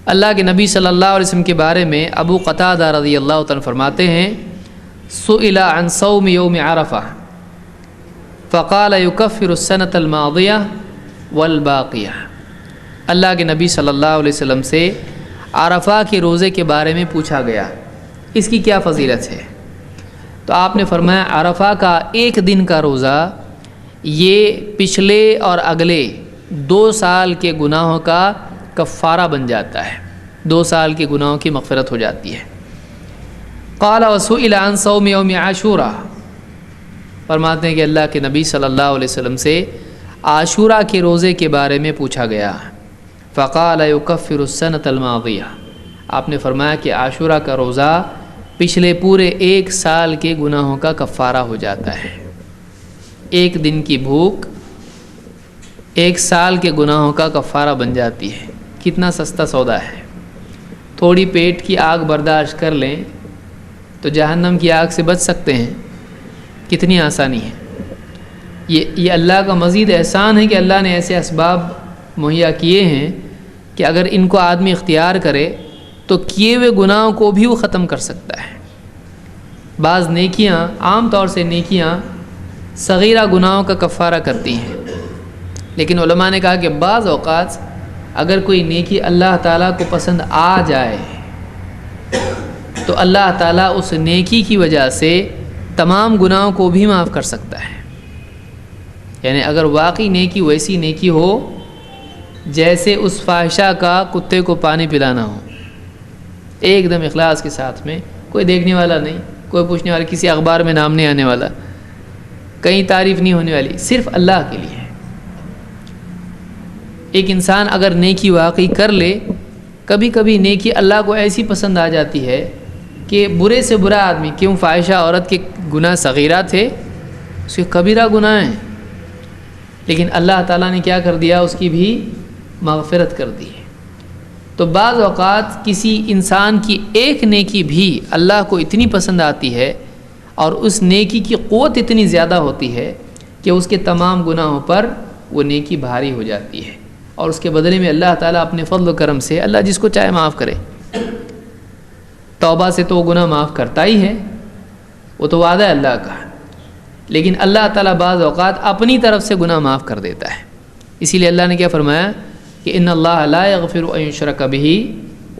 اللہ کے نبی صلی اللہ علیہ وسلم کے بارے میں ابو قتادہ رضی اللہ تعالیٰ فرماتے ہیں سئل عن صوم یوم عرفہ فقال یکفر السنة الماضیہ والباقیہ۔ اللہ کے نبی صلی اللہ علیہ وسلم سے عرفہ کے روزے کے بارے میں پوچھا گیا اس کی کیا فضیلت ہے، تو آپ نے فرمایا عرفہ کا ایک دن کا روزہ یہ پچھلے اور اگلے 2 سال کے گناہوں کا کفارہ بن جاتا ہے، 2 سال کے گناہوں کی مغفرت ہو جاتی ہے۔ قال وسئل عن صوم یوم عاشوراء، فرماتے ہیں کہ اللہ کے نبی صلی اللہ علیہ وسلم سے عاشوراء کے روزے کے بارے میں پوچھا گیا، فقال یکفر السنة الماضیہ، آپ نے فرمایا کہ عاشوراء کا روزہ پچھلے پورے 1 سال کے گناہوں کا کفارہ ہو جاتا ہے۔ ایک دن کی بھوک 1 سال کے گناہوں کا کفارہ بن جاتی ہے۔ کتنا سستا سودا ہے، تھوڑی پیٹ کی آگ برداشت کر لیں تو جہنم کی آگ سے بچ سکتے ہیں، کتنی آسانی ہے۔ یہ اللہ کا مزید احسان ہے کہ اللہ نے ایسے اسباب مہیا کیے ہیں کہ اگر ان کو آدمی اختیار کرے تو کیے ہوئے گناہوں کو بھی وہ ختم کر سکتا ہے۔ بعض نیکیاں، عام طور سے نیکیاں صغیرہ گناہوں کا کفارہ کرتی ہیں، لیکن علماء نے کہا کہ بعض اوقات اگر کوئی نیکی اللہ تعالیٰ کو پسند آ جائے تو اللہ تعالیٰ اس نیکی کی وجہ سے تمام گناہوں کو بھی معاف کر سکتا ہے۔ یعنی اگر واقعی نیکی ویسی نیکی ہو جیسے اس فاحشہ کا کتے کو پانی پلانا ہو، ایک دم اخلاص کے ساتھ میں، کوئی دیکھنے والا نہیں، کوئی پوچھنے والا، کسی اخبار میں نام نہیں آنے والا، کہیں تعریف نہیں ہونے والی، صرف اللہ کے لیے۔ ایک انسان اگر نیکی واقعی کر لے، کبھی کبھی نیکی اللہ کو ایسی پسند آ جاتی ہے کہ برے سے برا آدمی، کیوں فاحشہ عورت کے گناہ صغیرہ تھے، اس کے کبیرہ گناہ ہیں، لیکن اللہ تعالیٰ نے کیا کر دیا، اس کی بھی مغفرت کر دی۔ تو بعض اوقات کسی انسان کی ایک نیکی بھی اللہ کو اتنی پسند آتی ہے اور اس نیکی کی قوت اتنی زیادہ ہوتی ہے کہ اس کے تمام گناہوں پر وہ نیکی بھاری ہو جاتی ہے، اور اس کے بدلے میں اللہ تعالیٰ اپنے فضل و کرم سے اللہ جس کو چاہے معاف کرے۔ توبہ سے تو وہ گناہ معاف کرتا ہی ہے، وہ تو وعدہ ہے اللہ کا، لیکن اللہ تعالیٰ بعض اوقات اپنی طرف سے گناہ معاف کر دیتا ہے۔ اسی لیے اللہ نے کیا فرمایا کہ ان اللہ لا یغفر ان یشرک بہ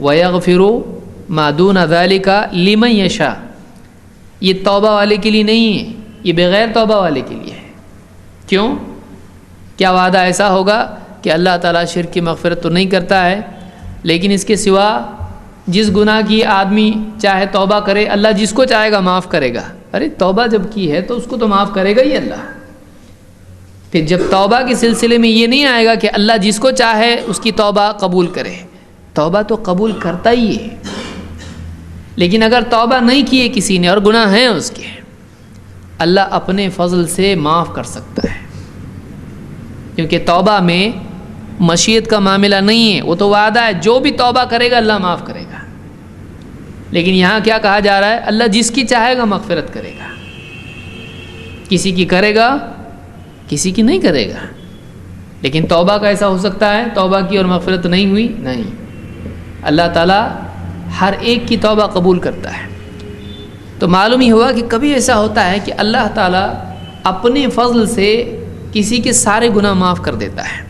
ویغفر ما دون ذلک لمن یشاء، یہ توبہ والے کے لیے نہیں ہے، یہ بغیر توبہ والے کے لیے ہے۔ کیوں؟ کیا وعدہ ایسا ہوگا کہ اللہ تعالیٰ شرک کی مغفرت تو نہیں کرتا ہے، لیکن اس کے سوا جس گناہ کی آدمی چاہے توبہ کرے اللہ جس کو چاہے گا معاف کرے گا۔ ارے توبہ جب کی ہے تو اس کو تو معاف کرے گا ہی اللہ۔ پھر جب توبہ کے سلسلے میں یہ نہیں آئے گا کہ اللہ جس کو چاہے اس کی توبہ قبول کرے، توبہ تو قبول کرتا ہی ہے، لیکن اگر توبہ نہیں کی ہے کسی نے اور گناہ ہیں اس کے، اللہ اپنے فضل سے معاف کر سکتا ہے، کیونکہ توبہ میں مشیت کا معاملہ نہیں ہے، وہ تو وعدہ ہے جو بھی توبہ کرے گا اللہ معاف کرے گا۔ لیکن یہاں کیا کہا جا رہا ہے، اللہ جس کی چاہے گا مغفرت کرے گا، کسی کی کرے گا کسی کی نہیں کرے گا۔ لیکن توبہ کا ایسا ہو سکتا ہے توبہ کی اور مغفرت نہیں ہوئی؟ نہیں، اللہ تعالیٰ ہر ایک کی توبہ قبول کرتا ہے۔ تو معلوم ہی ہوا کہ کبھی ایسا ہوتا ہے کہ اللہ تعالیٰ اپنے فضل سے کسی کے سارے گناہ معاف کر دیتا ہے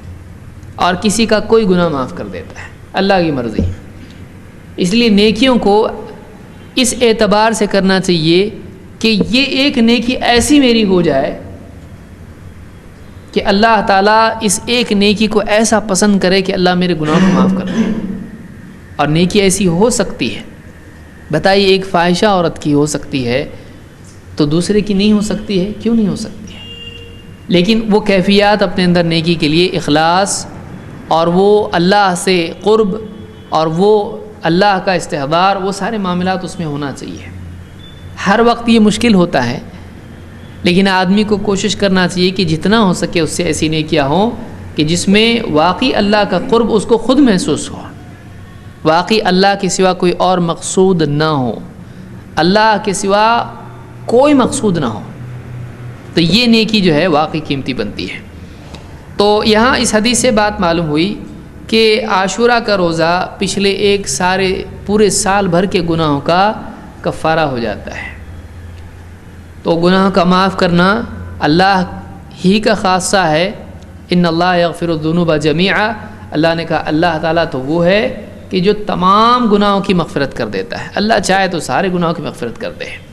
اور کسی کا کوئی گناہ معاف کر دیتا ہے، اللہ کی مرضی۔ اس لیے نیکیوں کو اس اعتبار سے کرنا چاہیے کہ یہ ایک نیکی ایسی میری ہو جائے کہ اللہ تعالیٰ اس ایک نیکی کو ایسا پسند کرے کہ اللہ میرے گناہوں کو معاف کر دے۔ اور نیکی ایسی ہو سکتی ہے، بتائیے ایک فاحشہ عورت کی ہو سکتی ہے تو دوسرے کی نہیں ہو سکتی ہے؟ کیوں نہیں ہو سکتی ہے؟ لیکن وہ کیفیات اپنے اندر نیکی کے لیے، اخلاص اور وہ اللہ سے قرب اور وہ اللہ کا استحضار، وہ سارے معاملات اس میں ہونا چاہیے۔ ہر وقت یہ مشکل ہوتا ہے، لیکن آدمی کو کوشش کرنا چاہیے کہ جتنا ہو سکے اس سے ایسی نیکیاں ہوں کہ جس میں واقعی اللہ کا قرب اس کو خود محسوس ہو، واقعی اللہ کے سوا کوئی اور مقصود نہ ہو، اللہ کے سوا کوئی مقصود نہ ہو، تو یہ نیکی جو ہے واقعی قیمتی بنتی ہے۔ تو یہاں اس حدیث سے بات معلوم ہوئی کہ عاشورہ کا روزہ پچھلے پورے سال بھر کے گناہوں کا کفارہ ہو جاتا ہے۔ تو گناہوں کا معاف کرنا اللہ ہی کا خاصہ ہے۔ ان اللہ یغفر الذنوب جمیعا، اللہ نے کہا اللہ تعالیٰ تو وہ ہے کہ جو تمام گناہوں کی مغفرت کر دیتا ہے، اللہ چاہے تو سارے گناہوں کی مغفرت کر دے۔